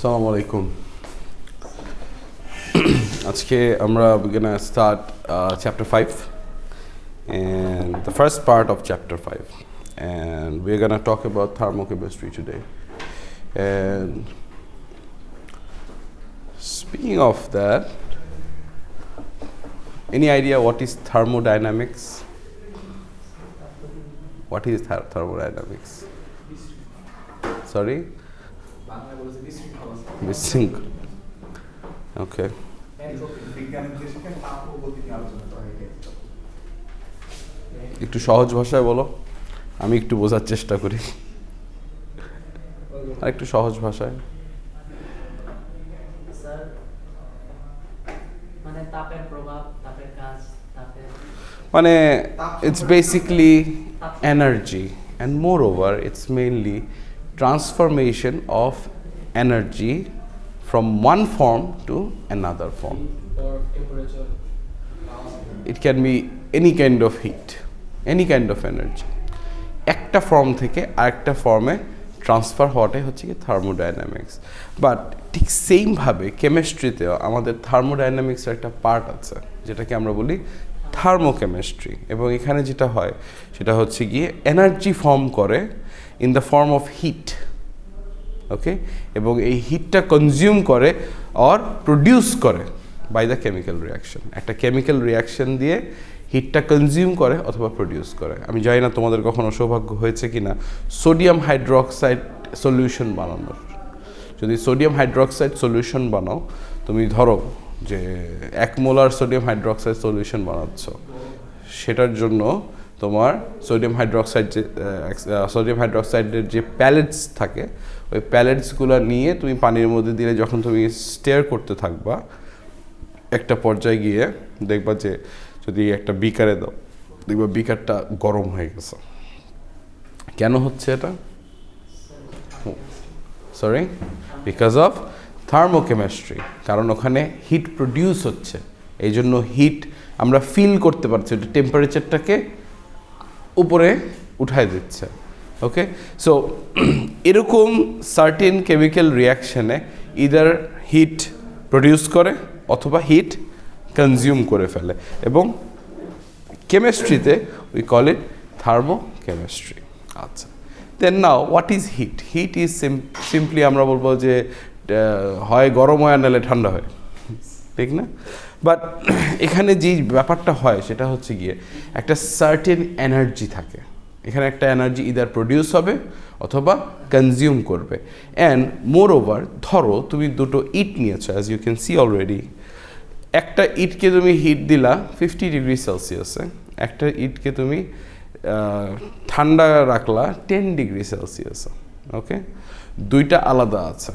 Assalamu alaikum. We're gonna start chapter 5 and the first part of chapter 5, and we're gonna talk about thermochemistry today. And speaking of that, any idea what is thermodynamics? What is thermodynamics? Sorry? বিশৃঙ্খল. Okay. একটু সহজ ভাষায় বলো, আমি একটু বোঝার চেষ্টা করি. আর একটু সহজ ভাষায়. মানে it's basically energy, and moreover it's mainly transformation of energy from one form to another form. It can be any kind of heat, any kind of energy. একটা ফর্ম থেকে আরেকটা ফর্মে ট্রান্সফার হওয়াটাই হচ্ছে কি থার্মোডাইনামিক্স. বাট ঠিক সেমভাবে কেমিস্ট্রিতেও আমাদের থার্মোডাইনামিক্সের একটা পার্ট আছে যেটাকে আমরা বলি থার্মোকেমিস্ট্রি, এবং এখানে যেটা হয় সেটা হচ্ছে গিয়ে এনার্জি ফর্ম করে in the form of heat. Okay, এবং এই হিটটা কনজিউম করে অর প্রডিউস করে বাই দ্য কেমিক্যাল রিয়াকশন. একটা কেমিক্যাল রিয়াকশন দিয়ে হিটটা কনজিউম করে অথবা প্রডিউস করে. আমি জানি না তোমাদের কখনো সৌভাগ্য হয়েছে কি না সোডিয়াম হাইড্রোক্সাইড সলিউশন বানানোর. যদি সোডিয়াম হাইড্রোক্সাইড সলিউশন বানাও, তুমি ধরো যে 1 মোলার সোডিয়াম হাইড্রোক্সাইড সলিউশন বানাচ্ছ, সেটার জন্য তোমার সোডিয়াম হাইড্রোক্সাইডের যে প্যালেটস থাকে, ওই প্যালেটসগুলো নিয়ে তুমি পানির মধ্যে দিলে যখন তুমি স্টেয়ার করতে থাকবা, একটা পর্যায়ে গিয়ে দেখবা যে যদি একটা বিকারে দাও, দেখবা বিকারটা গরম হয়ে গেছে. কেন হচ্ছে এটা? Sorry, because of thermochemistry. কারণ ওখানে হিট প্রডিউস হচ্ছে, এই জন্য হিট আমরা ফিল করতে পারছি, ওটা টেম্পারেচারটাকে উপরে উঠায় দিচ্ছে. ওকে, সো এরকম সার্টেন কেমিক্যাল রিয়াকশানে ইদার হিট প্রডিউস করে অথবা হিট কনজিউম করে ফেলে, এবং কেমিস্ট্রিতে উই কল ইট থার্মোকেমিস্ট্রি. আচ্ছা, then now what is heat? Heat is simply আমরা বলবো যে হয় গরম হয় আর নাহলে ঠান্ডা হয়, ঠিক না? বাট এখানে যেই ব্যাপারটা হয় সেটা হচ্ছে গিয়ে একটা সার্টেন এনার্জি থাকে. এখানে একটা এনার্জি ইদার প্রডিউস হবে অথবা কনজিউম করবে. অ্যান্ড মোর ওভার, ধরো তুমি দুটো ইট নিয়েছো, as you can see already. একটা ইটকে তুমি হিট দিলা 50 ডিগ্রি সেলসিয়াসে, একটা ইটকে তুমি ঠান্ডা রাখলা 10 ডিগ্রি সেলসিয়াসে. ওকে, দুইটা আলাদা আছে,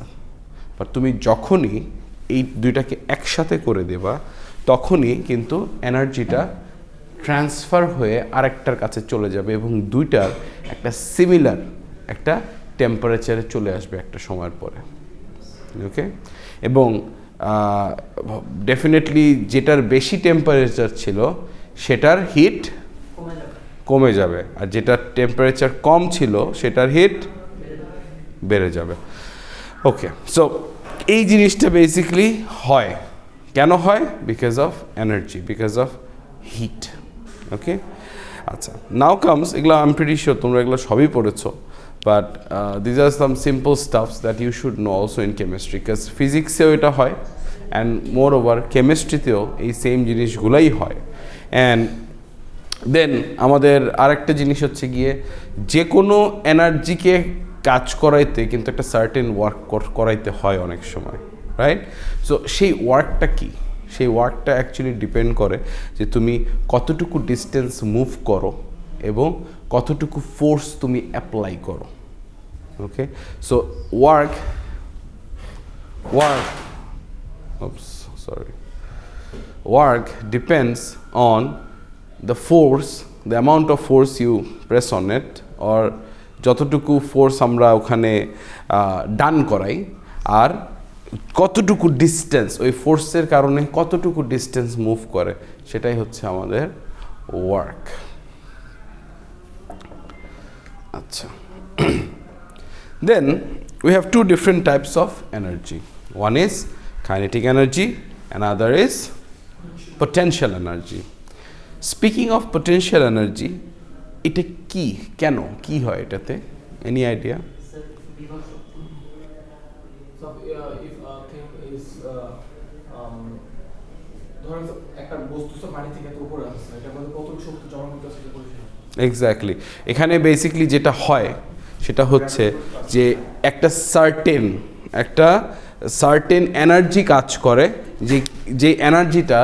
বাট তুমি যখনই এই দুইটাকে একসাথে করে দেবা, তখনই কিন্তু এনার্জিটা ট্রান্সফার হয়ে আরেকটার কাছে চলে যাবে এবং দুইটার একটা সিমিলার একটা টেম্পারেচারে চলে আসবে একটা সময়ের পরে. ওকে, এবং ডেফিনেটলি যেটার বেশি টেম্পারেচার ছিল সেটার হিট কমে যাবে, আর যেটার টেম্পারেচার কম ছিল সেটার হিট বেড়ে যাবে. ওকে, সো এই জিনিসটা বেসিক্যালি হয়. কেন হয়? Because of energy, because of heat. Okay, আচ্ছা, নাও কামস, এগুলো আই এম প্রিটি শিওর তোমরা এগুলো সবই পড়েছো, but these are some simple stuffs that you should know also in chemistry, because ফিজিক্সেও এটা হয় অ্যান্ড মোর ওভার কেমিস্ট্রিতেও এই সেম জিনিসগুলাই হয়. অ্যান্ড দেন আমাদের আরেকটা জিনিস হচ্ছে গিয়ে যে কোনো এনার্জিকে কাজ করাইতে কিন্তু একটা সার্টেন ওয়ার্ক করাইতে হয় অনেক সময়, রাইট? সো সেই ওয়ার্কটা কি? সেই ওয়ার্কটা অ্যাকচুয়ালি ডিপেন্ড করে যে তুমি কতটুকু ডিস্টেন্স মুভ করো এবং কতটুকু ফোর্স তুমি অ্যাপ্লাই করো. Okay, so work depends on the force, the amount of force you press on it, or যতটুকু ফোর্স আমরা ওখানে ডান করাই, আর কতটুকু ডিস্টেন্স ওই ফোর্সের কারণে কতটুকু ডিস্টেন্স মুভ করে, সেটাই হচ্ছে আমাদের ওয়ার্ক. আচ্ছা, দেন we have two different types of energy. One is kinetic energy, another is potential energy. Speaking of potential energy, এটা কি, কেন কি হয় এটাতে, any idea? So if a thing is ধরেন একটা বস্তু পানি থেকে উপরে আসছে, এটার মধ্যে কতটুকু শক্তি জমা করতে আছে সেটা পরিষ্কার। এক্স্যাক্টলি, এখানে বেসিক্যালি যেটা হয় সেটা হচ্ছে যে একটা সার্টেন এনার্জি কাজ করে, যে এনার্জিটা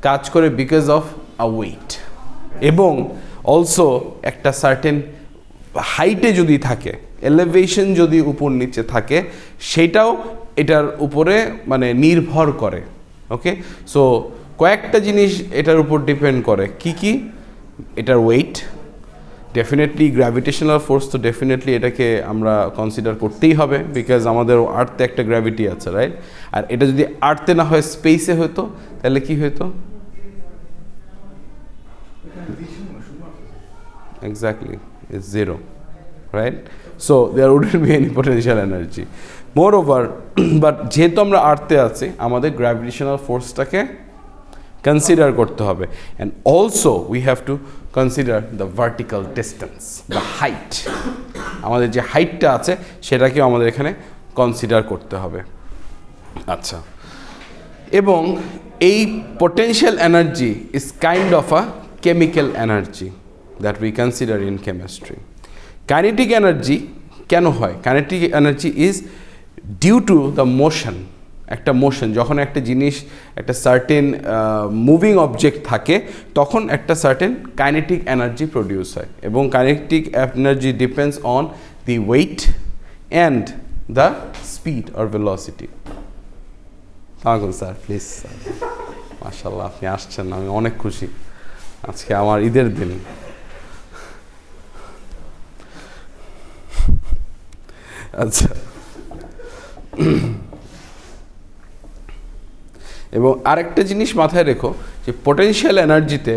কাজ করে বিকজ অফ আ ওয়েট, এবং অলসো একটা সার্টেন হাইটে যদি থাকে, এলিভেশন যদি উপর নিচে থাকে, সেটাও এটার উপরে মানে নির্ভর করে। ওকে, সো কয়েকটা জিনিস এটার উপর ডিপেন্ড করে। কি এটার ওয়েট, ডেফিনেটলি গ্র্যাভিটেশনাল ফোর্স, তো ডেফিনেটলি এটাকে আমরা কনসিডার করতেই হবে, বিকজ আমাদের আর্থে একটা গ্র্যাভিটি আছে, রাইট? আর এটা যদি আর্থে না হয় স্পেসে হতো, তাহলে কি হতো? Exactly, it's zero, right? So there wouldn't be any potential energy. Moreover, but যেহেতু আমরা আর্থে আছি, আমাদের গ্র্যাভিটেশনাল ফোর্সটাকে কনসিডার করতে হবে, and also we have to consider the vertical distance, the height. আমাদের যে হাইটটা আছে সেটাকেও আমাদের এখানে কনসিডার করতে হবে। আচ্ছা, এবং এই potential energy is kind of a chemical energy that we consider in chemistry. Kinetic energy কেন হয়? Kinetic energy is due to the motion. একটা মোশন, যখন একটা জিনিস একটা সার্টেন মুভিং অবজেক্ট থাকে, তখন একটা সার্টেন কাইনেটিক এনার্জি প্রডিউস হয়, এবং kinetic energy depends on the weight and the speed or velocity. থাকুন স্যার, প্লিজ স্যার। মাশাআল্লাহ, আপনি আসছেন, আমি অনেক খুশি। আজকে আমার ঈদের দিন। আচ্ছা, এবং আরেকটা জিনিস মাথায় রেখো যে পটেনশিয়াল এনার্জিতে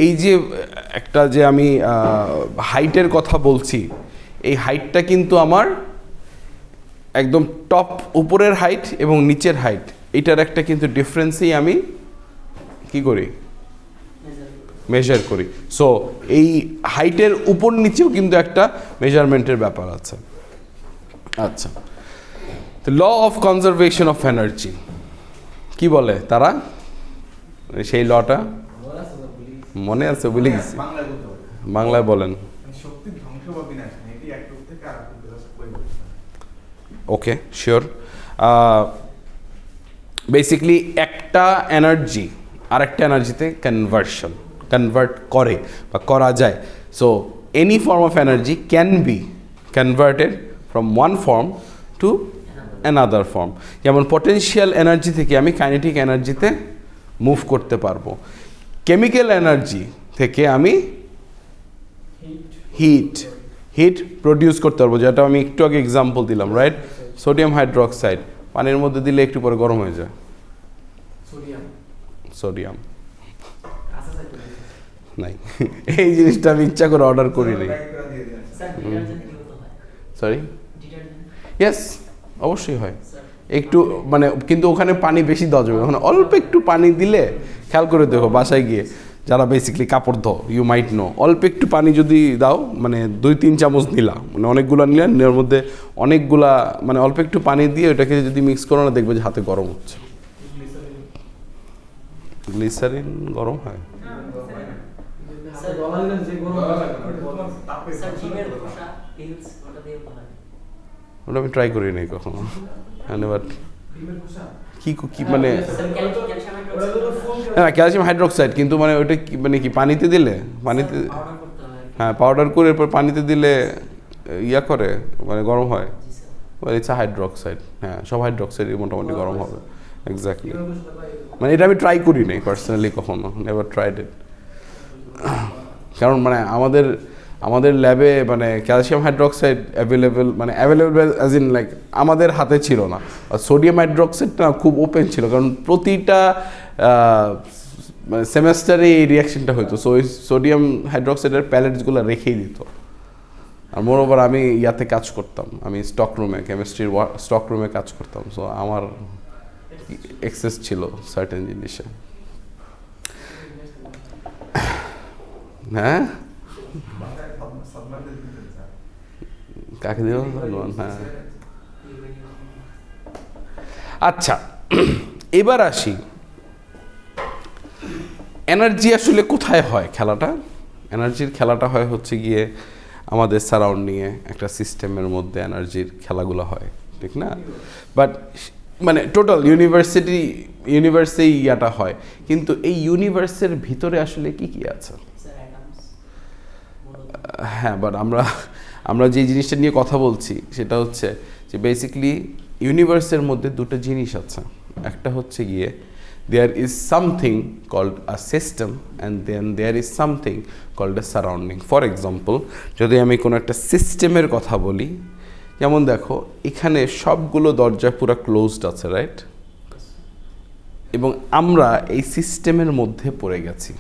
এই যে একটা যে আমি হাইটের কথা বলছি, এই হাইটটা কিন্তু আমার একদম টপ উপরের হাইট এবং নিচের হাইট, এটার একটা কিন্তু ডিফারেন্সেই আমি কি করি, মেজার করি। সো এই হাইটের উপর নিচেও কিন্তু একটা মেজারমেন্টের ব্যাপার আছে। আচ্ছা, the law of conservation of energy কি বলে তারা? সেই লটা মনে আছে, ভুলে গেছি, বাংলায় বলেন। ওকে, শিওর। বেসিক্যালি একটা এনার্জি আরেকটা এনার্জিতে কনভার্ট করে বা করা যায়। So any form of energy can be converted from one form to another form. যেমন পটেনশিয়াল এনার্জি থেকে আমি কাইনেটিক এনার্জিতে মুভ করতে পারবো। কেমিক্যাল এনার্জি থেকে আমি হিট প্রডিউস করতে পারবো, যেটা আমি একটু আগে এক্সাম্পল দিলাম, রাইট? সোডিয়াম হাইড্রোক্সাইড পানির মধ্যে দিলে একটু পরে গরম হয়ে যায়। সোডিয়াম নাই, এই জিনিসটা আমি ইচ্ছা করে অর্ডার করি নাই। সরি, ইয়েস, অবশ্যই হয় একটু, মানে কিন্তু ওখানে পানি বেশি দেওয়া যাবে, ওখানে অল্প একটু পানি দিলে, খেয়াল করে দেখো বাসায় গিয়ে যারা বেসিক্যালি কাপড় ধো, ইউ মাইট নো, অল্প একটু পানি যদি দাও, মানে 2-3 চামচ নিলা, মানে অনেকগুলো নিলেন, এর মধ্যে অনেকগুলা, মানে অল্প একটু পানি দিয়ে ওটাকে যদি মিক্স করো না, দেখবে যে হাতে গরম হচ্ছে। গ্লিসারিন গরম হয়? ওটা আমি ট্রাই করি নাই কখনো, বাট কি মানে না, ক্যালসিয়াম হাইড্রোক্সাইড, কিন্তু মানে ওইটা মানে কি পানিতে দিলে, পানিতে, হ্যাঁ, পাউডার করে এরপর পানিতে দিলে ইয়া করে, মানে গরম হয়, ইটস হাইড্রোক্সাইড। হ্যাঁ, সব হাইড্রোক্সাইড মোটামুটি গরম হবে। এক্স্যাক্টলি, মানে এটা আমি ট্রাই করি নাই পার্সোনালি কখনো, নেভার ট্রাইড ইট। কারণ মানে আমাদের ল্যাবে মানে calcium hydroxide available as in like আমাদের হাতে ছিল না। আর সোডিয়াম হাইড্রোক্সাইডটা খুব ওপেন ছিল, কারণ প্রতিটা মানে সেমেস্টারে এই রিয়াকশনটা হতো। সো ওই সোডিয়াম হাইড্রোক্সাইডের প্যালেটসগুলো রেখেই দিত আর মোরওভার আমি ইয়াতে কাজ করতাম, আমি স্টক রুমে কেমিস্ট্রির স্টক রুমে কাজ করতাম, সো আমার এক্সেস ছিল সার্টেন জিনিসে। হ্যাঁ কাকে দিও? হ্যাঁ আচ্ছা, এবার আসি এনার্জি আসলে কোথায় হয় খেলাটা। এনার্জির খেলাটা হয় হচ্ছে গিয়ে আমাদের সারাউন্ডিংয়ে একটা সিস্টেমের মধ্যে এনার্জির খেলাগুলো হয়, ঠিক না? বাট মানে টোটাল ইউনিভার্সেই ইয়াটা হয়, কিন্তু এই ইউনিভার্সের ভিতরে আসলে কি কি আছে? হ্যাঁ, বাট আমরা যে জিনিসটা নিয়ে কথা বলছি সেটা হচ্ছে যে বেসিক্যালি ইউনিভার্সের মধ্যে দুটো জিনিস আছে। একটা হচ্ছে গিয়ে there is something called a system and then there is something called a surrounding. For example, যদি আমি কোনো একটা সিস্টেমের কথা বলি, যেমন দেখো এখানে সবগুলো দরজা পুরো ক্লোজড আছে, রাইট? এবং আমরা এই সিস্টেমের মধ্যে পড়ে গেছি।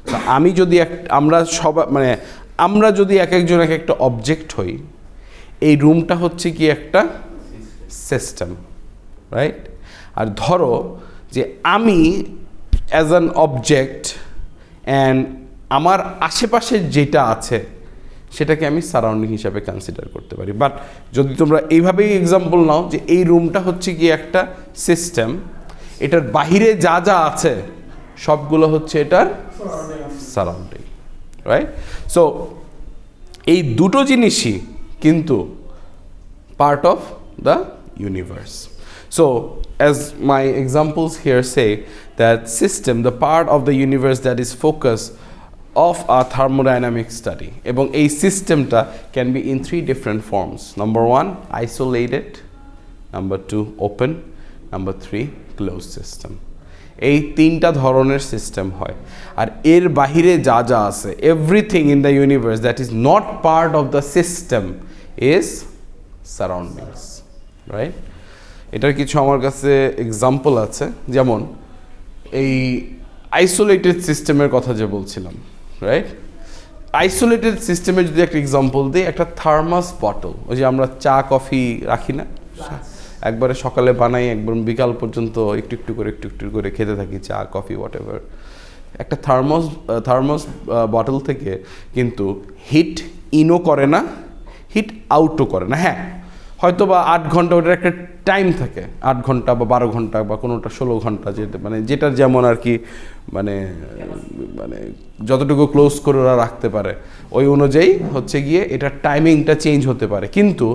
তো আমি যদি আমরা যদি এক একজন এক একটা অবজেক্ট হই, এই রুমটা হচ্ছে কি একটা সিস্টেম, রাইট? আর ধরো যে আমি অ্যাজ অ্যান অবজেক্ট অ্যান্ড আমার আশেপাশে যেটা আছে সেটাকে আমি সারাউন্ডিং হিসাবে কনসিডার করতে পারি। বাট যদি তোমরা এইভাবেই এক্সাম্পল নাও যে এই রুমটা হচ্ছে কি একটা সিস্টেম, এটার বাহিরে যা যা আছে সবগুলো হচ্ছে এটার সারাউন্ডিং, রাইট? সো এই দুটো জিনিসই কিন্তু part of the universe. So, as my examples here say, that system, the part of the universe that is focus of a thermodynamic study. এবং এই সিস্টেমটা can be in three different forms. Number 1, isolated. Number 2, open. Number 3, closed system. এই তিনটা ধরনের system হয়। আর এর বাহিরে যা যা আছে, everything in the universe that is not part of the system is surroundings, right? এটার কিছু আমার কাছে এক্সাম্পল আছে, যেমন এই আইসোলেটেড সিস্টেমের কথা যে বলছিলাম, রাইট? আইসোলেটেড সিস্টেমে যদি একটা এক্সাম্পল দিই, একটা থার্মাস বটল, ওই যে আমরা চা কফি রাখি না, একবারে সকালে বানাই, একবার বিকাল পর্যন্ত একটু একটু করে খেতে থাকি চা কফি হোয়াট এভার। একটা থার্মাস বটল থেকে কিন্তু হিট ইনও করে না, হিট আউটও করে না। হ্যাঁ, হয়তো বা 8 ঘন্টা ওটার একটা টাইম থাকে, 8 ঘন্টা বা 12 ঘন্টা বা কোনোটা 16 ঘন্টা, যেটা মানে যেটার যেমন আর কি মানে যতটুকু ক্লোজ করে ওরা রাখতে পারে ওই অনুযায়ী হচ্ছে গিয়ে এটার টাইমিংটা চেঞ্জ হতে পারে। কিন্তু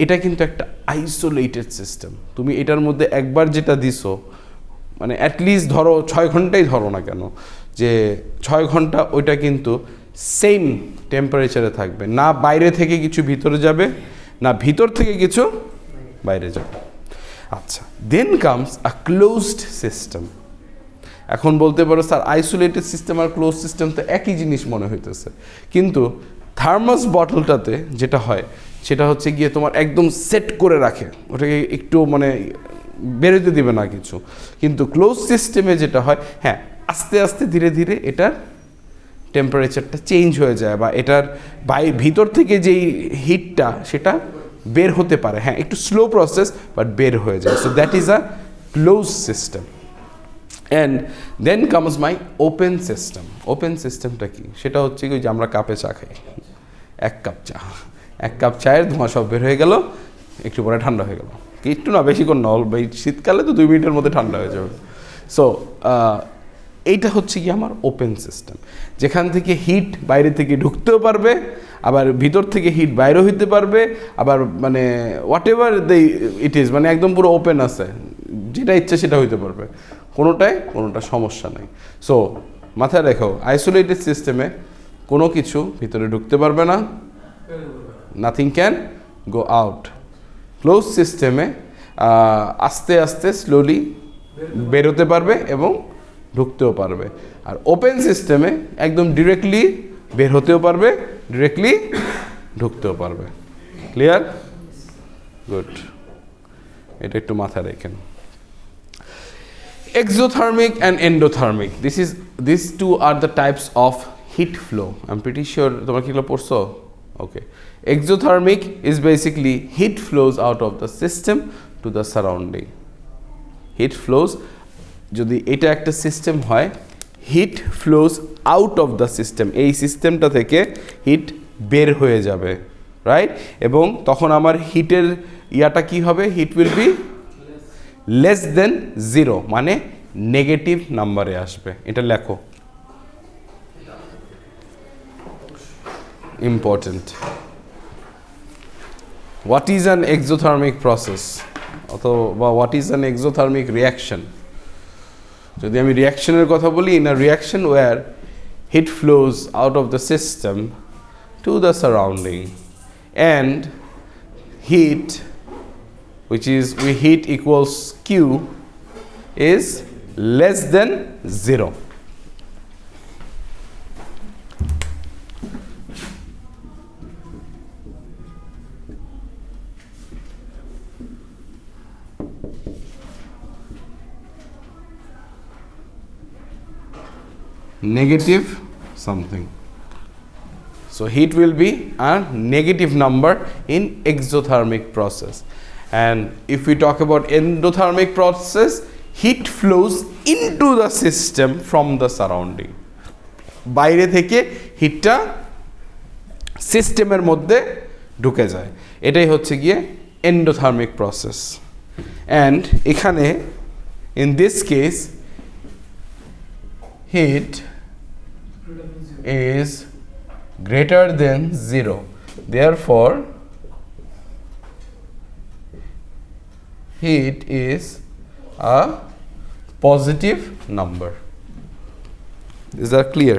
এটা কিন্তু একটা আইসোলেটেড সিস্টেম। তুমি এটার মধ্যে একবার যেটা দিছো, মানে অ্যাটলিস্ট ধরো 6 ঘন্টাই ধরো না কেন, যে 6 ঘন্টা ওইটা কিন্তু সেম টেম্পারেচারে থাকবে, না বাইরে থেকে কিছু ভিতরে যাবে, না ভিতর থেকে কিছু বাইরে যাবে। আচ্ছা, দেন কামস আ ক্লোজড সিস্টেম। এখন বলতে পারো স্যার আইসোলেটেড সিস্টেম আর ক্লোজ সিস্টেম তো একই জিনিস মনে হইতেছে, কিন্তু থার্মাস বটলটাতে যেটা হয় সেটা হচ্ছে গিয়ে তোমার একদম সেট করে রাখে, ওটাকে একটু মানে বেরোতে দিবে না কিছু। কিন্তু ক্লোজ সিস্টেমে যেটা হয়, হ্যাঁ আস্তে আস্তে ধীরে ধীরে এটার টেম্পারেচারটা চেঞ্জ হয়ে যায়, বা এটার ভিতর থেকে যেই হিটটা সেটা বের হতে পারে। হ্যাঁ, একটু স্লো প্রসেস, বাট বের হয়ে যায়। So that is a close system. And then comes my open system. Open সিস্টেমটা কি? সেটা হচ্ছে কি, যে আমরা কাপে চা খাই, এক কাপ চায়ের ধোঁয়া সব বের হয়ে গেল, একটু পরে ঠান্ডা হয়ে গেল, একটু না বেশিক্ষণ না, এই শীতকালে তো 2 মিনিটের মধ্যে ঠান্ডা হয়ে যাবে। সো এইটা হচ্ছে কি আমার ওপেন সিস্টেম, যেখান থেকে হিট বাইরে থেকে ঢুকতেও পারবে, আবার ভিতর থেকে হিট বাইরে হইতে পারবে, আবার মানে হোয়াট এভার ইট ইজ, মানে একদম পুরো ওপেন আছে, যেটা ইচ্ছে সেটা হইতে পারবে, কোনোটা সমস্যা নেই। সো মাথায় রেখো, আইসোলেটেড সিস্টেমে কোনো কিছু ভিতরে ঢুকতে পারবে না, nothing can go out. Close সিস্টেমে আস্তে আস্তে স্লোলি বেরোতে পারবে এবং ঢুকতেও পারবে। আর ওপেন সিস্টেমে একদম ডিরেক্টলি বের হতেও পারবে, ডিরেক্টলি ঢুকতেও পারবে। ক্লিয়ার? গুড, এটা একটু মাথায় রাখেন। Exothermic and endothermic. These two are the types of heat flow. I'm pretty sure তোমরা কিগুলো পড়ছো? Okay. Exothermic is basically heat flows out of the system to the surrounding. Heat flows, যদি এটা একটা system হয়, heat flows out of the system, এই সিস্টেমটা থেকে hit বের হয়ে যাবে, রাইট? এবং তখন আমার হিটের ইয়াটা কি হবে? হিট উইল বি লেস দেন 0, মানে নেগেটিভ নাম্বারে আসবে। এটা লেখো, important. What is an exothermic process? অথবা what is an exothermic reaction? যদি আমি রিয়াকশনের কথা বলি, in a reaction where heat flows out of the system to the surrounding and heat, which is heat equals Q, is less than 0. Negative something. So heat will be a negative number in exothermic process. And if we talk about endothermic process, heat flows into the system from the surrounding. বাইরে থেকে হিটটা সিস্টেমের মধ্যে ঢুকে যায়, এটাই হচ্ছে গিয়ে endothermic process. And এখানে in this case heat is greater than 0, therefore heat is a positive number. Is that clear?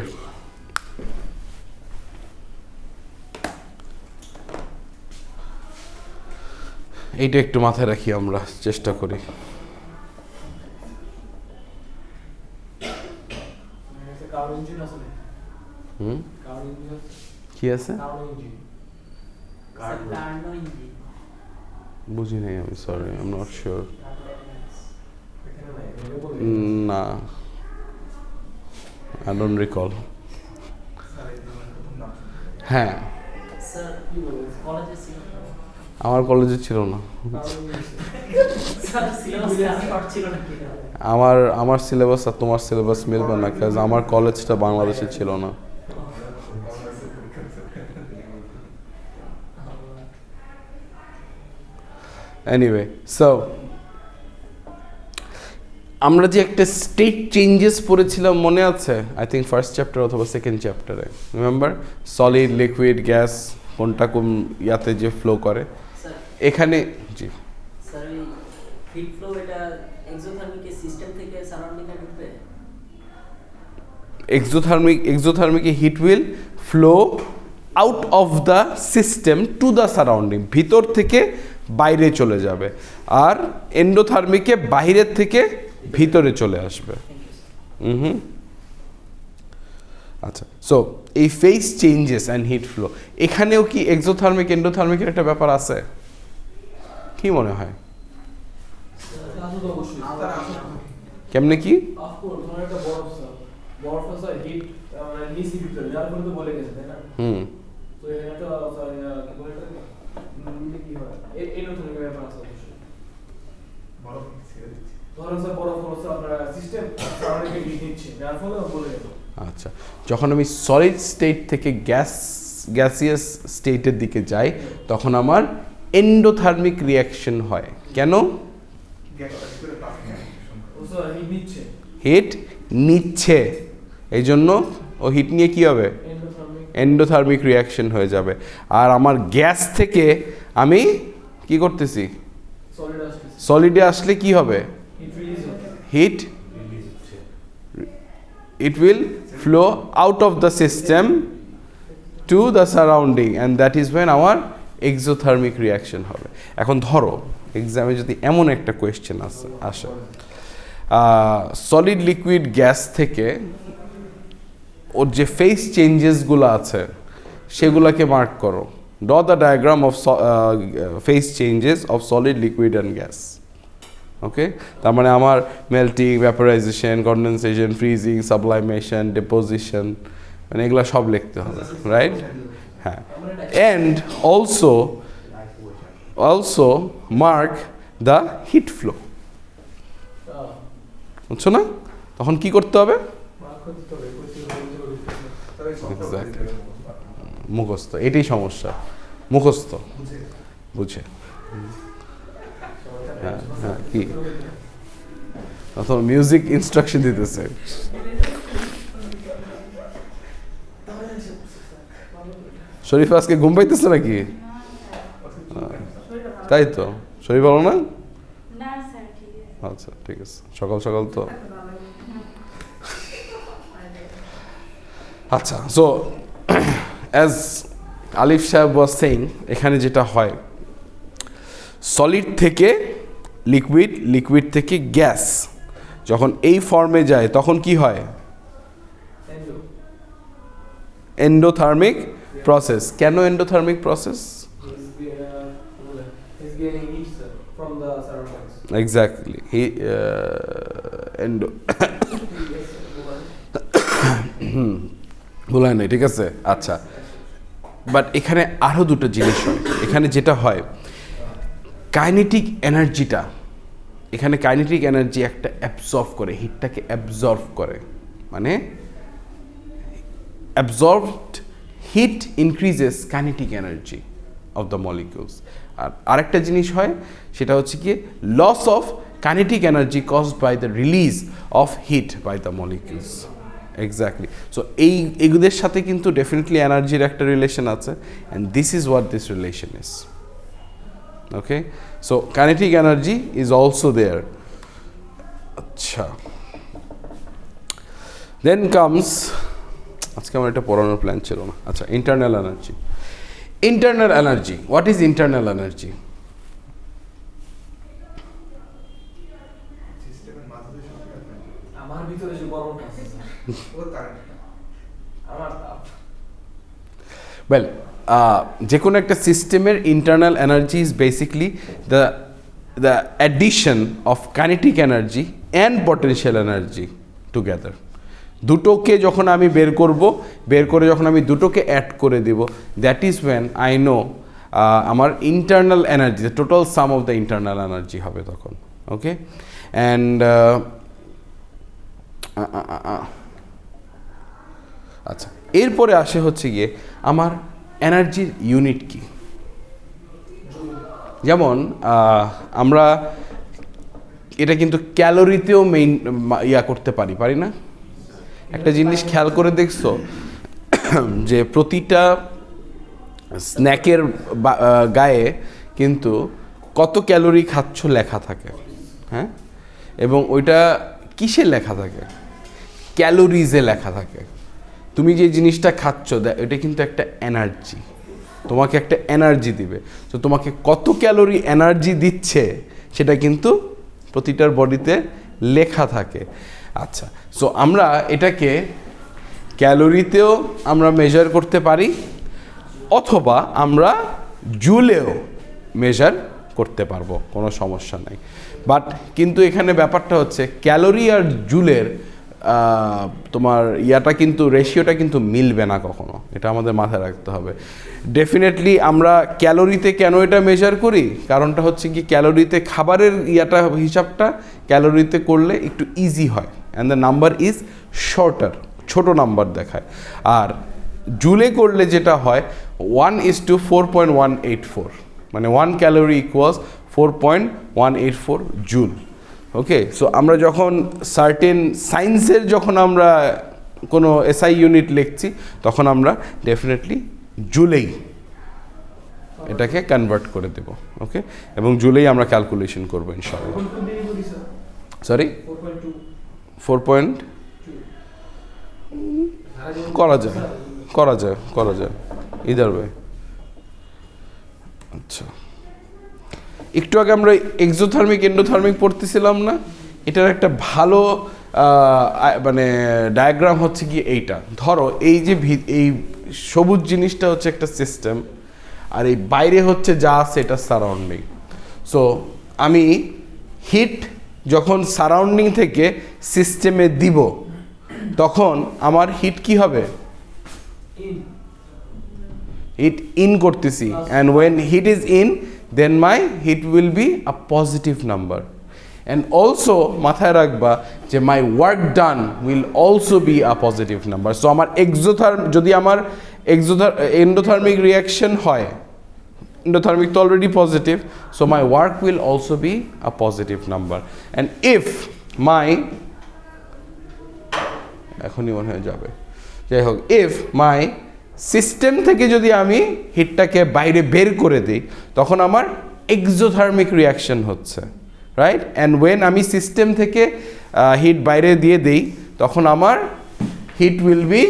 এইটা একটু মাথায় রাখি, আমরা চেষ্টা করি। কি আছে? বুঝি নাই আমি, sorry, I am not sure. না, আই ডোন্ট রিকল। হ্যাঁ, আমার কলেজে ছিল না। আমার সিলেবাস আর তোমার সিলেবাস মিলবে না, কাজ আমার কলেজটা বাংলাদেশে ছিল না। এনিওয়ে, সো আমরা যে একটা স্টেট চেঞ্জেস পড়েছিলাম মনে আছে? আই থিঙ্ক ফার্স্ট চ্যাপ্টার অথবা সেকেন্ড চ্যাপ্টারে, রিমেম্বার? সলিড, লিকুইড, গ্যাস কোনটা কোন ইয়াতে যে ফ্লো করে। এখানে জি স্যার, হিট ফ্লো এটা এক্সোথার্মিক সিস্টেম থেকে সারাউন্ডিং এ ঢুকবে। exothermic heat will flow out of the system to the surrounding, ভিতর থেকে বাইরে চলে যাবে, আর এন্ডোথার্মিকে বাইরের থেকে ভিতরে চলে আসবে। আচ্ছা, সো এই phase changes and heat flow, এখানেও কি এক্সোথার্মিক এন্ডোথার্মিকের একটা ব্যাপার আছে? কি মনে হয়? কেমনে কি? আচ্ছা, যখন আমি সলিড স্টেট থেকে গ্যাসিয়াস স্টেটের দিকে যাই, তখন আমার এন্ডোথার্মিক রিয়াকশন হয়। কেন? হিট নিচ্ছে, এই জন্য ও হিট নিয়ে কি হবে? এন্ডোথার্মিক রিয়াকশন হয়ে যাবে। আর আমার গ্যাস থেকে আমি কি করতেছি? সলিডে আসলে কি হবে? Heat, it will flow out of the system to the surrounding, and that is when our exothermic reaction হবে। এখন ধরো এক্সামে যদি এমন একটা কোয়েশ্চেন আসে, সলিড, লিকুইড, গ্যাস থেকে ওর যে ফেজ চেঞ্জেসগুলো আছে সেগুলোকে মার্ক করো। Draw the diagram of phase changes of solid, liquid and gas. Okay, তার মানে আমার melting, vaporisation, condensation, freezing, sublimation, deposition, মানে এগুলো সব লিখতে হবে, রাইট? হ্যাঁ, and also mark the heat flow. বুঝছো না? তখন কি করতে হবে? Exactly. মুখস্থ, এটাই সমস্যা, মুখস্থ বুঝে। হ্যাঁ হ্যাঁ, কি মিউজিক ইনস্ট্রাকশন দিতেছে। শরীফ আজকে ঘুম পাইতেছে নাকি? তাই তো, শরীফ ভালো না? আচ্ছা ঠিক আছে, সকাল সকাল তো। আচ্ছা, সো অ্যাজ আলিফ সাহেব ওয়াজ সেইং, এখানে যেটা হয় সলিড থেকে লিকুইড, লিকুইড থেকে গ্যাস যখন এই ফর্মে যায় তখন কি হয়? Endothermic process. কেন এন্ডোথার্মিক প্রসেস? এক্স্যাক্টলি, বলায় নাই, ঠিক আছে। আচ্ছা, বাট এখানে আরও দুটো জিনিস হয়। এখানে যেটা হয় কাইনেটিক এনার্জিটা, এখানে কাইনেটিক এনার্জি একটা অ্যাবজর্ব করে, হিটটাকে অ্যাবজর্ব করে, মানে absorbed heat increases kinetic energy of the molecules. আর আরেকটা জিনিস হয়, সেটা হচ্ছে কি loss of kinetic energy caused by the release of heat by the molecules. Exactly. So এগুলোর সাথে কিন্তু ডেফিনেটলি এনার্জির একটা রিলেশন আছে, and this is what this relation is. Okay, so kinetic energy is also there. আচ্ছা, then comes, আজকে আমার এটা পড়ানোর প্ল্যান ছিল না। আচ্ছা, internal energy. Internal energy, what is internal energy? আমার ভিতরে যে গরমটা আছে ওয়েল, যে কোনো একটা সিস্টেমের internal energy is basically the addition of kinetic energy and potential energy together. দুটোকে যখন আমি বের করে যখন আমি দুটোকে অ্যাড করে দেব, that is when I know আমার internal energy, the total sum of the internal energy হবে তখন। ওকে, অ্যান্ড আচ্ছা, এরপরে আসে হচ্ছে গিয়ে আমার এনার্জির ইউনিট কি। যেমন আমরা এটা কিন্তু ক্যালোরিতেও করতে পারি না? একটা জিনিস খেয়াল করে দেখছো যে প্রতিটা স্ন্যাকের গায়ে কিন্তু কত ক্যালোরি খাচ্ছ লেখা থাকে, হ্যাঁ, এবং ওইটা কিসে লেখা থাকে? ক্যালোরিজে লেখা থাকে। তুমি যে জিনিসটা খাচ্ছ এটা কিন্তু একটা এনার্জি, তোমাকে একটা এনার্জি দিবে। তো তোমাকে কত ক্যালোরি এনার্জি দিচ্ছে সেটা কিন্তু প্রতিটার বডিতে লেখা থাকে। আচ্ছা, সো আমরা এটাকে ক্যালোরিতেও আমরা মেজার করতে পারি, অথবা আমরা জুলেও মেজার করতে পারবো, কোনো সমস্যা নাই। বাট কিন্তু এখানে ব্যাপারটা হচ্ছে ক্যালোরি আর জুলের তোমার কিন্তু রেশিওটা কিন্তু মিলবে না কখনো, এটা আমাদের মাথায় রাখতে হবে। ডেফিনেটলি আমরা ক্যালোরিতে কেন এটা মেজার করি, কারণটা হচ্ছে কি ক্যালোরিতে খাবারের হিসাবটা ক্যালোরিতে করলে একটু ইজি হয়, and the number is shorter, ছোট নাম্বার দেখায়। আর জুলে করলে যেটা হয় 1:4.184, মানে 1 calorie equals 4.184 joule. Okay, so আমরা যখন সার্টেন সায়েন্সের যখন আমরা কোনো এসআই ইউনিট লিখছি তখন আমরা ডেফিনেটলি জুলেই এটাকে কনভার্ট করে দেব। ওকে, এবং জুলেই আমরা ক্যালকুলেশন করবো ইনশাআল্লাহ। সরি, 4. করা যায় ইদার ওয়ে। আচ্ছা, একটু আগে আমরা এক্সোথার্মিক এন্ডোথার্মিক পড়তেছিলাম না? এটার একটা ভালো মানে ডায়াগ্রাম হচ্ছে কি এইটা। ধরো এই যে এই সবুজ জিনিসটা হচ্ছে একটা সিস্টেম, আর এই বাইরে হচ্ছে যা আছে এটা সারাউন্ডিং। সো আমি হিট যখন সারাউন্ডিং থেকে সিস্টেমে দিব তখন আমার হিট কি হবে? হিট ইন করতেছি, and when heat is in then my heat will be a positive number. And also মাথায় রাখবা যে my work done will also be a positive number. So আমার যদি আমার এন্ডোথার্মিক রিয়াকশন হয়, endothermic তো already positive, so my work will also be a positive number. And if my এখনই মনে হয়ে যাবে, যাই হোক, if my সিস্টেম থেকে যদি আমি হিটটাকে বাইরে বের করে দিই তখন আমার এক্সোথার্মিক রিয়াকশন হচ্ছে, রাইট? অ্যান্ড ওয়েন আমি সিস্টেম থেকে হিট বাইরে দিয়ে দিই তখন আমার heat will be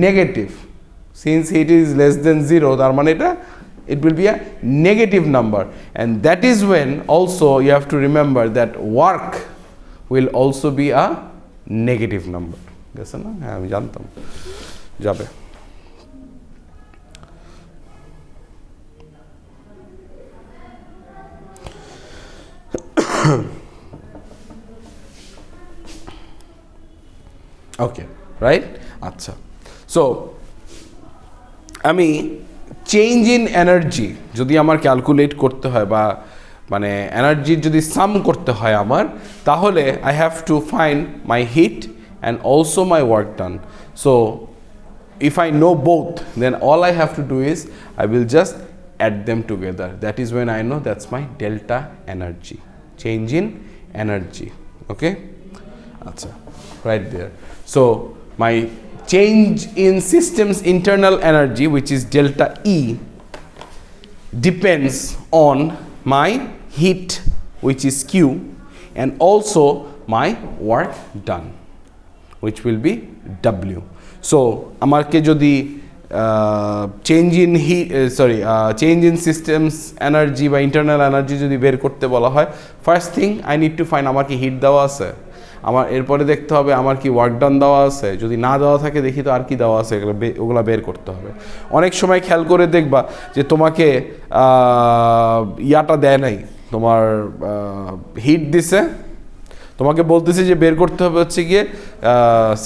negative. Since heat is less than zero, তার মানে এটা it will be a negative number, and that is when also you have to remember that work will also be a negative number. গেছে না? হ্যাঁ, আমি জানতাম যাবে। ওকে, right? আচ্ছা, সো আমি চেঞ্জ ইন এনার্জি যদি আমার ক্যালকুলেট করতে হয় বা মানে এনার্জির যদি সাম করতে হয় আমার, তাহলে I have to find my heat and also my work done. So if I know both, then all I have to do is I will just add them together. That is when I know that's my delta energy, change in energy. Okay, acha, right there. So my change in system's internal energy, which is delta E, depends on my heat, which is Q, and also my work done, which will be W. So আমাকে যদি change in systems energy বা internal energy যদি বের করতে বলা হয়, first thing I need to find আমার কি হিট দেওয়া আছে, আমার এরপরে দেখতে হবে আমার কি ওয়ার্ক ডান দেওয়া আছে, যদি না দেওয়া থাকে দেখি তো আর কি দেওয়া আছে, ওগুলো বের করতে হবে। অনেক সময় খেয়াল করে দেখবা যে তোমাকে ইয়াটা দেয় নাই, তোমার হিট দিছে, তোমাকে বলতেছে যে বের করতে হবে হচ্ছে গিয়ে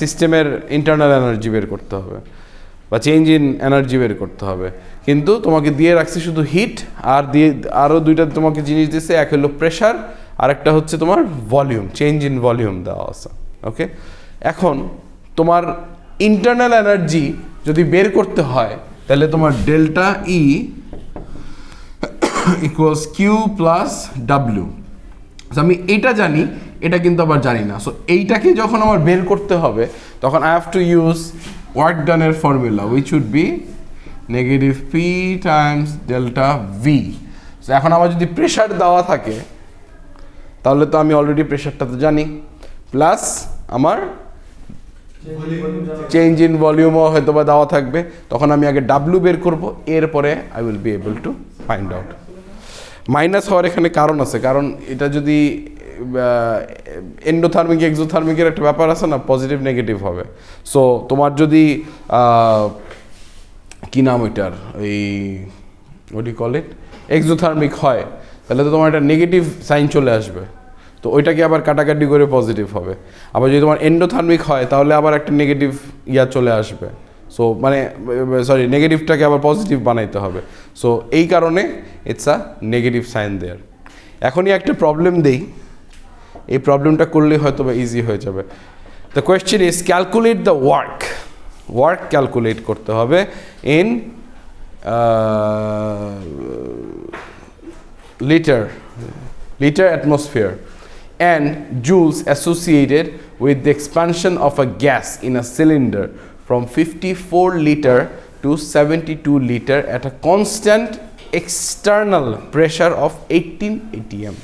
সিস্টেমের ইন্টারনাল এনার্জি বের করতে হবে বা চেঞ্জ ইন এনার্জি বের করতে হবে, কিন্তু তোমাকে দিয়ে রাখছে শুধু হিট, আর দিয়ে আরও দুইটা তোমাকে জিনিস দিচ্ছে, এক হলো প্রেশার আর একটা হচ্ছে তোমার ভলিউম, চেঞ্জ ইন ভলিউম দেওয়া আছে। ওকে, এখন তোমার ইন্টারনাল এনার্জি যদি বের করতে হয় তাহলে তোমার delta E equals Q plus W. আমি এইটা জানি, এটা কিন্তু আবার জানি না। সো এইটাকে যখন আমার বের করতে হবে তখন I have to use work ডানের formula, which would be negative P times delta V. So এখন আমার যদি প্রেশার দেওয়া থাকে তাহলে তো আমি অলরেডি প্রেশারটা তো জানি, প্লাস আমার চেঞ্জ ইন ভলিউমও হয়তো বা দেওয়া থাকবে, তখন আমি আগে ডাব্লিউ বের করবো, এরপরে I will be able to find out. Minus হওয়ার এখানে কারণ আছে, কারণ এটা যদি এন্ডোথার্মিক এক্সোথার্মিকের একটা ব্যাপার আছে না, পজিটিভ নেগেটিভ হবে। সো তোমার যদি কি নাম ওইটার, ওই what you call it, exothermic হয় তাহলে তো তোমার একটা নেগেটিভ সাইন চলে আসবে, তো ওইটাকে আবার কাটাকাটি করে পজিটিভ হবে। আবার যদি তোমার এন্ডোথার্মিক হয় তাহলে আবার একটা নেগেটিভ ইয়া চলে আসবে। সো মানে নেগেটিভটাকে আবার পজিটিভ বানাইতে হবে। সো এই কারণে ইটস আ নেগেটিভ সাইন দেয়ার। এখনই একটা প্রবলেম দেই, এই প্রবলেমটা করলে হয়তো বা ইজি হয়ে যাবে। The question is calculate the work calculate করতে হবে in liter atmosphere and joules associated with the expansion of a gas in a cylinder from 54 liter to 72 liter at a constant external pressure of 18 atm,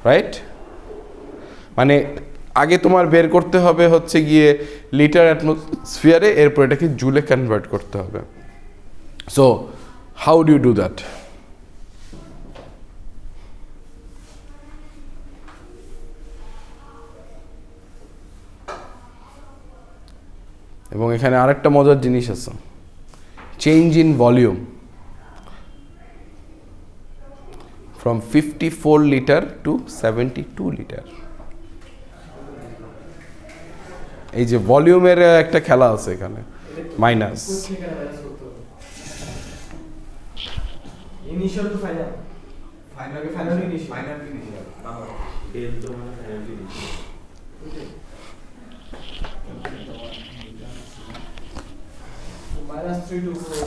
right? মানে আগে তোমার বের করতে হবে হচ্ছে গিয়ে লিটার অ্যাটমসফিয়ারে, এরপর এটাকে জুলে কনভার্ট করতে হবে। So how do you do that? এবং এখানে আরেকটা মজার জিনিস আছে, change in volume from 54 litre to 72 litre. এই যে ভলিউমের একটা খেলা আছে এখানে, minus initial to final final Final initial. Final initial del তো মানে ফাইনাল ইনিশিয়াল। -3 to 4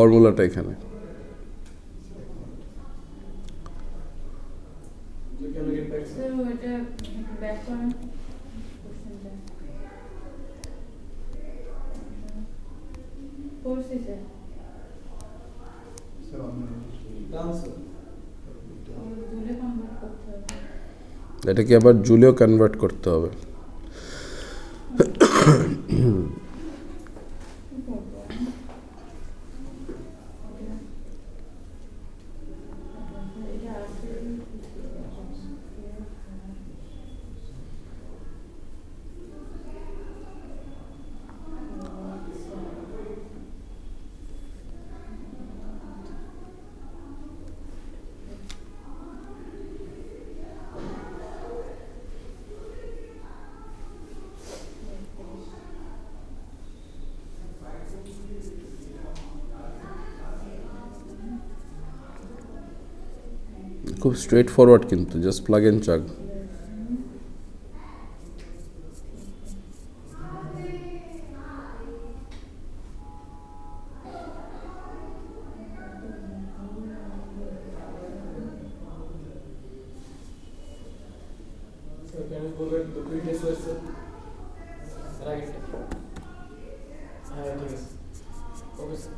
ফর্মুলাটা এখানে you can get back So এটা ব্যাক করেন কোশ্চেনটা করছি স্যার done sir জুলে কনভার্ট করতে হবে এটাকে আবার জুলেও কনভার্ট করতে হবে। কি করবো এটা আসলে খুব স্ট্রেট ফরওয়ার্ড, কিন্তু জাস্ট প্লাগ এন্ড চাগ। so can you go back to the previous slide sir right হ্যাঁ ঠিক আছে ওকে স্যার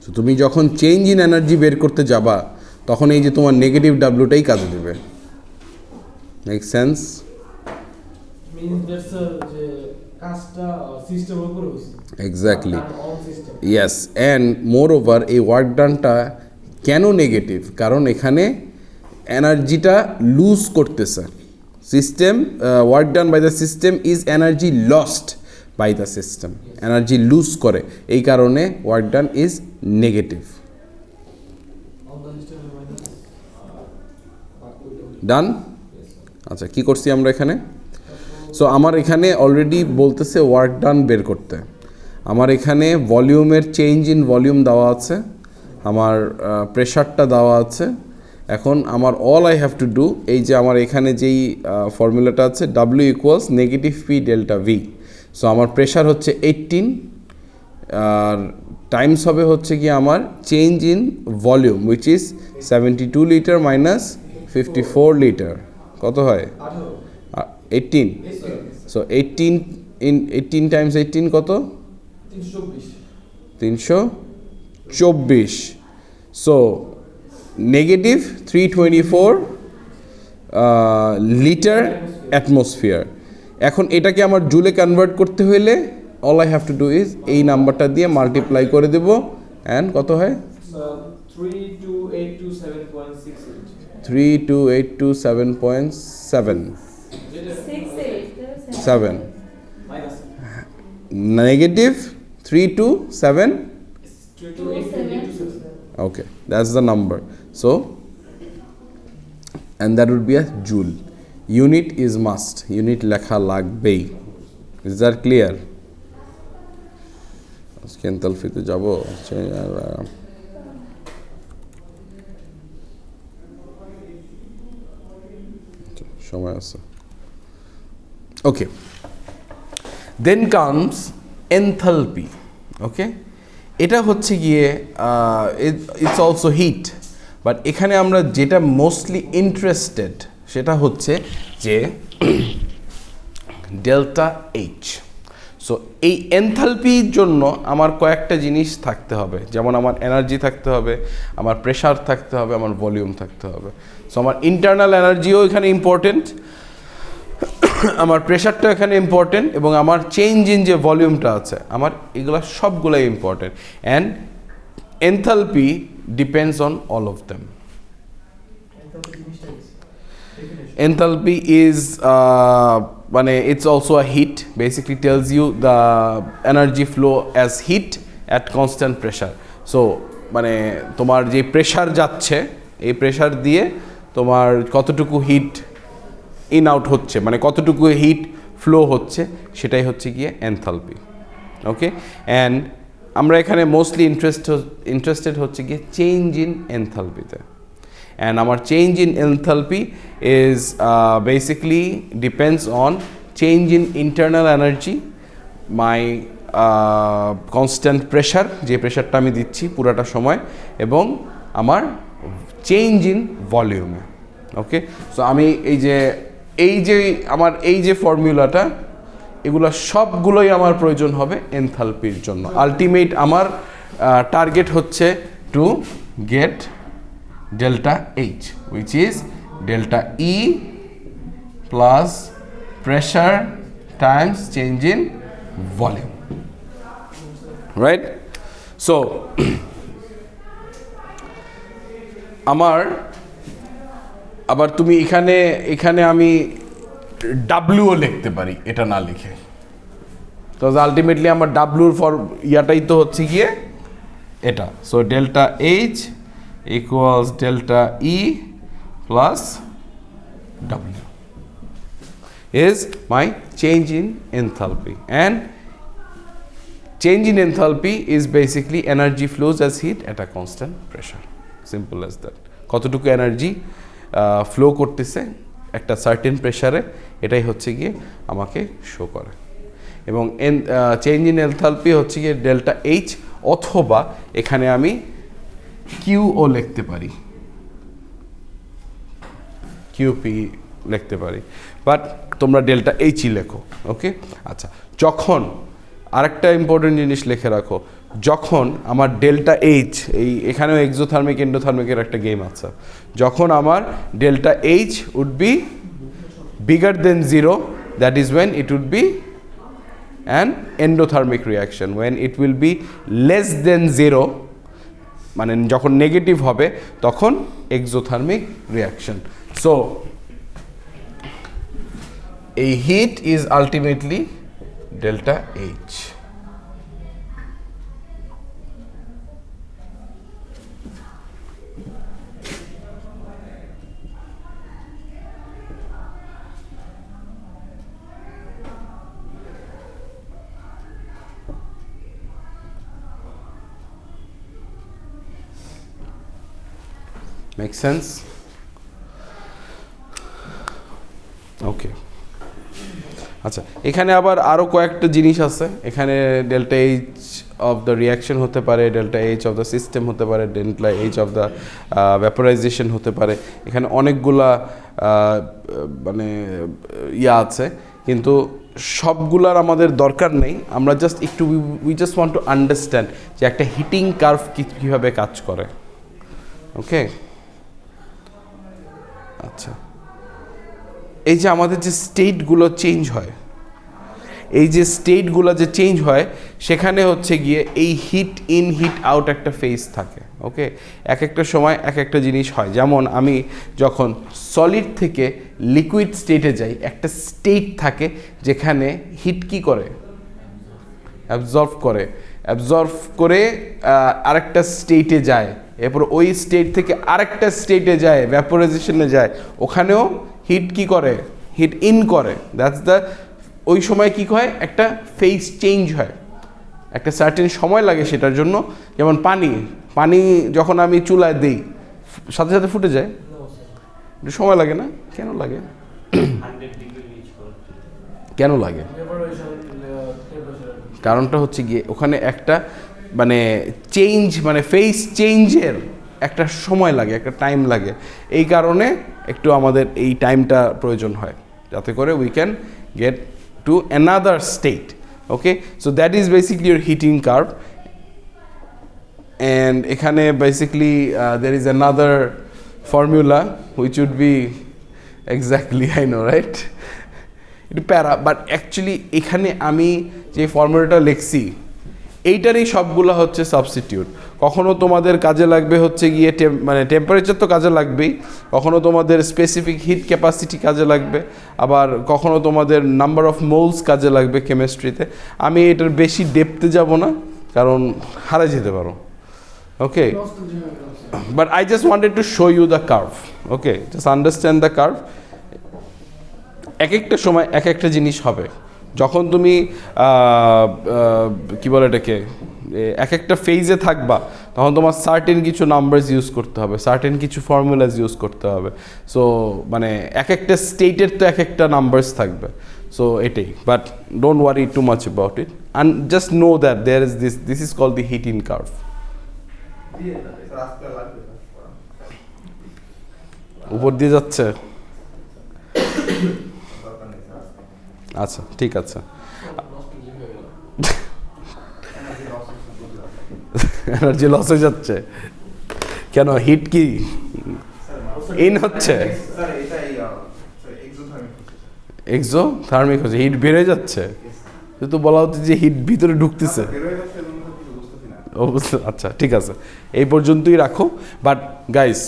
তো তুমি যখন চেঞ্জ ইন এনার্জি বের করতে যাবা তখন এই যে তোমার নেগেটিভ ডাব্লুটাই কাজে দেবে। Make sense? means that's যে কাজটা সিস্টেমের উপর হইছে exactly, on system yes. And moreover এই ওয়ার্ক ডানটা কেন নেগেটিভ? কারণ এখানে এনার্জিটা লুজ করতেছে system. Work done by the system is energy lost by the system, energy lose করে, এই কারণে work done is negative. On the system minus done? আচ্ছা, কি করছি আমরা এখানে? সো আমার এখানে অলরেডি বলতেছে ওয়ার্ক ডান বের করতে। আমার এখানে ভলিউমের চেঞ্জ ইন ভলিউম দেওয়া আছে, আমার প্রেশারটা দেওয়া আছে। এখন আমার all I have to do, এই যে আমার এখানে যেই ফর্মুলাটা আছে W equals negative P delta V. So আমার প্রেশার হচ্ছে 18 আর টাইমস হবে হচ্ছে কি আমার change in volume which is 72 litre minus 54 litre. কত হয়? 18। সো 18 টাইমস 18 কত? 324। So negative 324 litre atmosphere. এখন এটাকে আমার জুলে কনভার্ট করতে হলে all I have to do is এই নাম্বারটা দিয়ে মাল্টিপ্লাই করে দেবো। অ্যান্ড কত হয়? 32827.68 32827.7 7 minus negative 327. 32827 Okay, that's the number. So, and that would be a joule. Unit is must. Unit লেখা লাগবেই. Is that clear? আজকে এনথালপিতে যাব। সময় আছে। Okay. Then comes enthalpy. Okay? এটা হচ্ছে গিয়ে ইটস অলসো হিট, বাট এখানে আমরা যেটা মোস্টলি ইন্টারেস্টেড সেটা হচ্ছে যে ডেল্টা এইচ। সো এই এনথালপির জন্য আমার কয়েকটা জিনিস থাকতে হবে, যেমন আমার এনার্জি থাকতে হবে, আমার প্রেশার থাকতে হবে, আমার ভলিউম থাকতে হবে। সো আমার ইন্টারনাল এনার্জিও এখানে ইম্পর্টেন্ট, আমার প্রেশারটা এখানে ইম্পর্টেন্ট, এবং আমার চেঞ্জ ইন যে ভলিউমটা আছে আমার এগুলো সবগুলোই important. And enthalpy depends on all of them. enthalpy is মানে it's also a heat, basically tells you the energy flow as heat at constant pressure. So মানে তোমার যে প্রেশার যাচ্ছে এই প্রেশার দিয়ে তোমার কতটুকু হিট ইন আউট হচ্ছে, মানে কতটুকু হিট ফ্লো হচ্ছে, সেটাই হচ্ছে গিয়ে এনথালপি। ওকে, অ্যান্ড আমরা এখানে মোস্টলি ইন্টারেস্টেড হচ্ছে গিয়ে চেঞ্জ ইন এনথালপিতে। And our change in enthalpy is basically depends on change in internal energy, my constant pressure, যে প্রেশারটা আমি দিচ্ছি পুরাটা সময়, এবং আমার চেঞ্জ ইন ভলিউমে। ওকে, সো আমি এই যে ফর্মুলাটা, এগুলো সবগুলোই আমার প্রয়োজন হবে এনথালপির জন্য। আলটিমেট আমার টার্গেট হচ্ছে to get delta H, which is delta E plus pressure times change in volume, right? So আমার আবার তুমি এখানে আমি W ও লিখতে পারি এটা না লিখে, তো আলটিমেটলি আমার W ফর ইয়াটাই তো হচ্ছে গিয়ে এটা। So delta H equals delta E plus W is my change in enthalpy, and change in enthalpy is basically energy flows as heat at a constant pressure, simple as that. কতটুকু energy flow করতেছে একটা certain প্রেশারে, এটাই হচ্ছে গিয়ে আমাকে show করে। এবং চেঞ্জ ইন এনথালপি হচ্ছে গিয়ে ডেল্টা H, অথবা এখানে আমি কিউও লিখতে পারি, কিউপি লিখতে পারি, বাট তোমরা ডেল্টা H-ই লেখো। ওকে, আচ্ছা, যখন আরেকটা ইম্পর্টেন্ট জিনিস লিখে রাখো, যখন আমার ডেল্টা H, এখানেও এক্সোথার্মিক এন্ডোথার্মিকের একটা গেম আছে, যখন আমার delta H would be bigger than 0, that is when it would be an endothermic reaction. When it will be less দেন 0, মানে যখন নেগেটিভ হবে তখন এক্সোথার্মিক রিয়াকশন। সো এই heat is ultimately delta H। Make sense? Okay, আচ্ছা, এখানে আবার আরও কয়েকটা জিনিস আছে। এখানে delta H of the reaction হতে পারে, delta H of the system হতে পারে, delta H of the vaporisation হতে পারে। এখানে অনেকগুলা মানে আছে, কিন্তু সবগুলার আমাদের দরকার নেই। আমরা জাস্ট একটু we just want to understand যে একটা হিটিং কার্ভ কীভাবে কাজ করে। ওকে, আচ্ছা, এই যে আমাদের যে স্টেটগুলো চেঞ্জ হয়, সেখানে হচ্ছে গিয়ে এই হিট ইন হিট আউট একটা ফেজ থাকে। ওকে, এক একটা সময় এক একটা জিনিস হয়। যেমন আমি যখন সলিড থেকে লিকুইড স্টেটে যাই, একটা স্টেট থাকে যেখানে হিট কি করে, অ্যাবজর্ব করে আরেকটা স্টেটে যায়, এরপর ওই স্টেট থেকে আরেকটা স্টেটে যায়, ভ্যাপোরাইজেশনে যায়, ওখানেও হিট কি করে, হিট ইন করে। দ্যাটস দ্য, ওই সময় কি হয়, একটা ফেজ চেঞ্জ হয়, একটা সার্টেন সময় লাগে সেটার জন্য। যেমন পানি যখন আমি চুলায় দিই সাথে সাথে ফুটে যায়, একটু সময় লাগে না? কেন লাগে? কেন লাগে? কারণটা হচ্ছে গিয়ে ওখানে একটা মানে চেঞ্জ, মানে ফেজ চেঞ্জের একটা সময় লাগে, একটা টাইম লাগে। এই কারণে একটু আমাদের এই টাইমটা প্রয়োজন হয়, যাতে করে we can get to another state. Okay, so that is basically your heating curve. And এখানে বেসিকলি there is another formula which would be exactly, I know right, একটু প্যারা, বাট অ্যাকচুয়ালি এখানে আমি যে ফর্মুলাটা লিখছি এইটারই সবগুলো হচ্ছে সাবস্টিটিউট। কখনো তোমাদের কাজে লাগবে হচ্ছে গিয়ে মানে টেম্পারেচার তো কাজে লাগবেই, কখনো তোমাদের স্পেসিফিক হিট ক্যাপাসিটি কাজে লাগবে, আবার কখনো তোমাদের নাম্বার অফ মোলস কাজে লাগবে কেমিস্ট্রিতে। আমি এটার বেশি ডেপথে যাব না, কারণ হারা যেতে পারো। Okay, but I just wanted to show you the curve. Okay, just understand the curve. এক একটা সময় এক একটা জিনিস হবে। যখন তুমি কি বলে এটাকে এক একটা ফেজে থাকবা, তখন তোমার সার্টেন কিছু নাম্বারস ইউজ করতে হবে, সার্টেন কিছু ফর্মুলাস ইউজ করতে হবে। সো মানে এক একটা স্টেটের তো এক একটা নাম্বারস থাকবে। সো এটাই, but don't worry too much about it, and just know that there is this is called the heat in curve. উপর দিয়ে যাচ্ছে, আচ্ছা ঠিক আছে। এনার্জি লস হয়ে যাচ্ছে কেন? হিট কি ইন হচ্ছে? এক্সোথার্মিক হচ্ছে, হিট বেড়ে যাচ্ছে। তো বলা হচ্ছে যে হিট ভিতরে ঢুকতেছে। আচ্ছা ঠিক আছে, এই পর্যন্তই রাখো। বাট গাইস,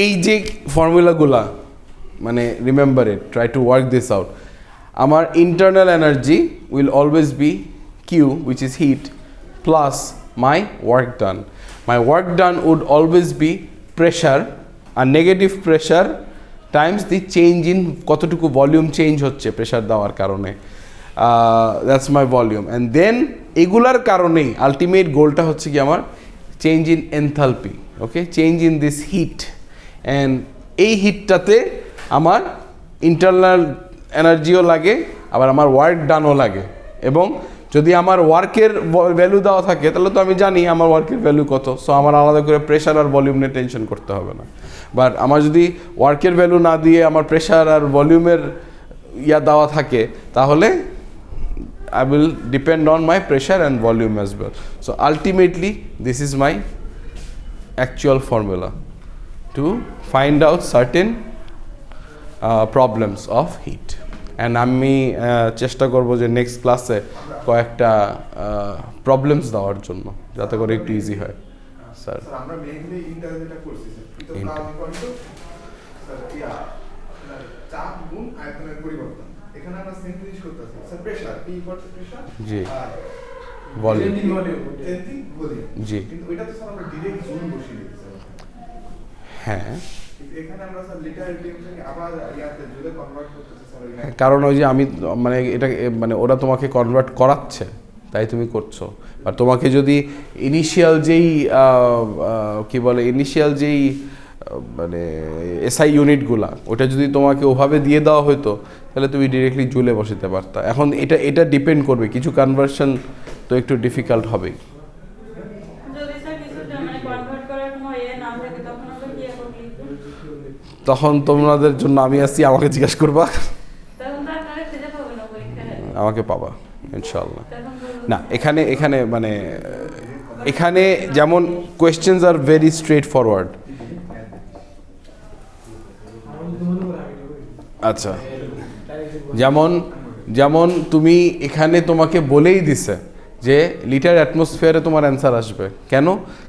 এই যে ফর্মুলাগুলা মানে remember it, try to work this out. আমার internal energy will always be Q, which is heat, plus my work done. My work done would always be pressure, আর negative pressure times the change in কতটুকু volume change হচ্ছে pressure দেওয়ার কারণে। That's my volume. And then এগুলার কারণেই ultimate গোলটা হচ্ছে কি আমার change in enthalpy. Okay, change in this heat. And এই হিটটাতে আমার ইন্টারনাল এনার্জিও লাগে, আবার আমার ওয়ার্ক ডানও লাগে। এবং যদি আমার ওয়ার্কের ভ্যালু দেওয়া থাকে, তাহলে তো আমি জানি আমার ওয়ার্কের ভ্যালু কত। সো আমার আলাদা করে প্রেশার আর ভলিউম নিয়ে টেনশন করতে হবে না। বাট আমার যদি ওয়ার্কের ভ্যালু না দিয়ে আমার প্রেশার আর ভলিউমের দেওয়া থাকে, তাহলে I will depend on my pressure and volume as well. So ultimately this is my actual formula to find out certain problems of heat. And আমি চেষ্টা করব যে নেক্সট ক্লাসে কয়েকটা প্রবলেমস দেওয়ার জন্য, যাতে করে একটু ইজি হয়। স্যার আমরা মেইনলি ইন্টার যেটা করছি স্যার, তো কাজ করতে স্যার চাপ গুণ আয়তনের পরিবর্তন। এখানে আমরা সেম জিনিস করতেছি sir, pressure P equal to pressure জি ভলিউম চেঞ্জিং ভলিউম জি, কিন্তু ওইটা তো স্যার আমরা ডাইরেক্ট জুল বসিয়ে দিয়েছি স্যার। হ্যাঁ, এখানে আমরা স্যার লিটার এলডিএম থেকে আবার ইয়াতে জুলে কনভার্ট করতেছি স্যার। কারণ ওই যে আমি মানে এটা মানে ওরা তোমাকে কনভার্ট করাচ্ছে, তাই তুমি করছো। আর তোমাকে যদি ইনিশিয়াল যেই কি বলে ইনিশিয়াল যেই মানে এসআই ইউনিটগুলা, ওটা যদি তোমাকে ওভাবে দিয়ে দেওয়া হতো, তাহলে তুমি ডিরেক্টলি জুলে বসাতে পারতা। এখন এটা ডিপেন্ড করবে, কিছু কনভার্সন তো একটু ডিফিকাল্ট হবেই। তখন তোমাদের জন্য আমি আছি, আমাকে জিজ্ঞেস করবা, আমাকে পাবা ইনশাআল্লাহ। না এখানে এখানে মানে এখানে যেমন questions are very straight forward. আচ্ছা, যেমন যেমন তুমি এখানে তোমাকে বলেই দিছে যে লিটার অ্যাটমসফিয়ারে তোমার অ্যান্সার আসবে। কেন?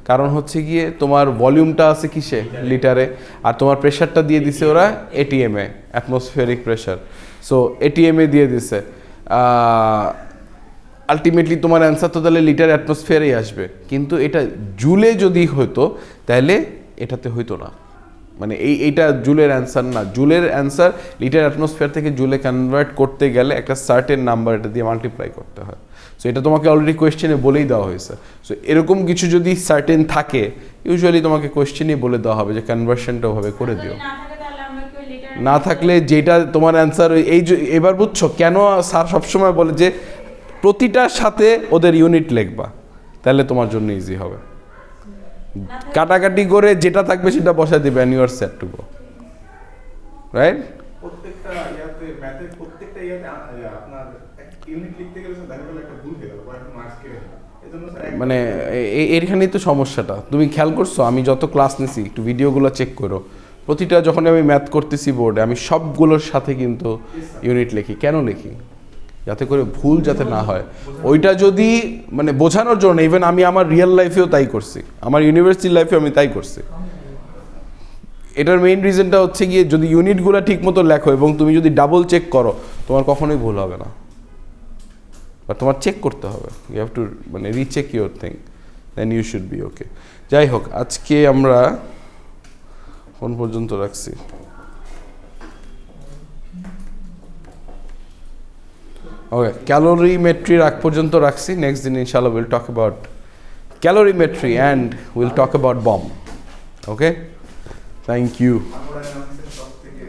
কারণ হচ্ছে গিয়ে তোমার ভলিউমটা আছে কিসে? লিটারে, আর তোমার প্রেশারটা দিয়ে দিছে ওরা এটিএমে, অ্যাটমসফিয়ারিক প্রেশার। সো এটিএমে দিয়ে দিছে, আলটিমেটলি তোমার অ্যান্সার তো তাহলে লিটার অ্যাটমসফিয়ারেই আসবে। কিন্তু এটা জুলে যদি হতো তাহলে এটাতে হইতো না। মানে এইটা জুলের অ্যান্সার না। জুলের অ্যান্সার লিটার অ্যাটমসফিয়ার থেকে জুলে কনভার্ট করতে গেলে একটা সার্টেন নাম্বার এটা দিয়ে মাল্টিপ্লাই করতে হয়। সো এটা তোমাকে অলরেডি কোয়েশ্চেনে বলেই দেওয়া হয়েছে। সো এরকম কিছু যদি সার্টেন থাকে, ইউজুয়ালি তোমাকে কোয়েশ্চেনেই বলে দেওয়া হবে যে কনভার্সনটা ওভাবে করে দিও। না থাকলে যেটা তোমার অ্যান্সার এই যে এবার বুঝছো কেন স্যার সবসময় বলে যে প্রতিটার সাথে ওদের ইউনিট লিখবা, তাহলে তোমার জন্য ইজি হবে। কাটাকাটি করে যেটা থাকবে সেটা বসায় দিবে, and you are set to go, right? প্রত্যেকটা ইয়াতে ম্যাথে প্রত্যেকটা ইয়াতে আপনার ইউনিট লিখতে গেলে স্যার দেখা গেল একটা ভুল হয়ে গেল, একটা মার্কস কেটে গেল। এজন্য স্যার মানে এখানেই তো সমস্যাটা। তুমি খেয়াল করছো, আমি যত ক্লাস নিছি একটু ভিডিওগুলো চেক করো, প্রতিটা যখন আমি ম্যাথ করতেছি বোর্ডে, আমি সবগুলোর সাথে কিন্তু ইউনিট লিখি। কেন লিখি? যাতে করে ভুল যাতে না হয়। ওইটা যদি মানে বোঝানোর জন্য, ইভেন আমি আমার রিয়েল লাইফেও তাই করছি, আমার ইউনিভার্সিটি লাইফেও আমি তাই করছি। এটার মেইন রিজনটা হচ্ছে গিয়ে যদি ইউনিটগুলো ঠিক মতো লেখো এবং তুমি যদি ডাবল চেক করো, তোমার কখনোই ভুল হবে না। বাট তোমার চেক করতে হবে, ইউ হ্যাভ টু মানে recheck your thing, then you should be okay. যাই হোক, আজকে আমরা কোন পর্যন্ত রাখছি? ওকে, ক্যালোরিমেট্রির আগ পর্যন্ত রাখছি। নেক্সট দিন ইনশাআল্লাহ will talk about calorimetry and will talk about bomb. Okay, thank you.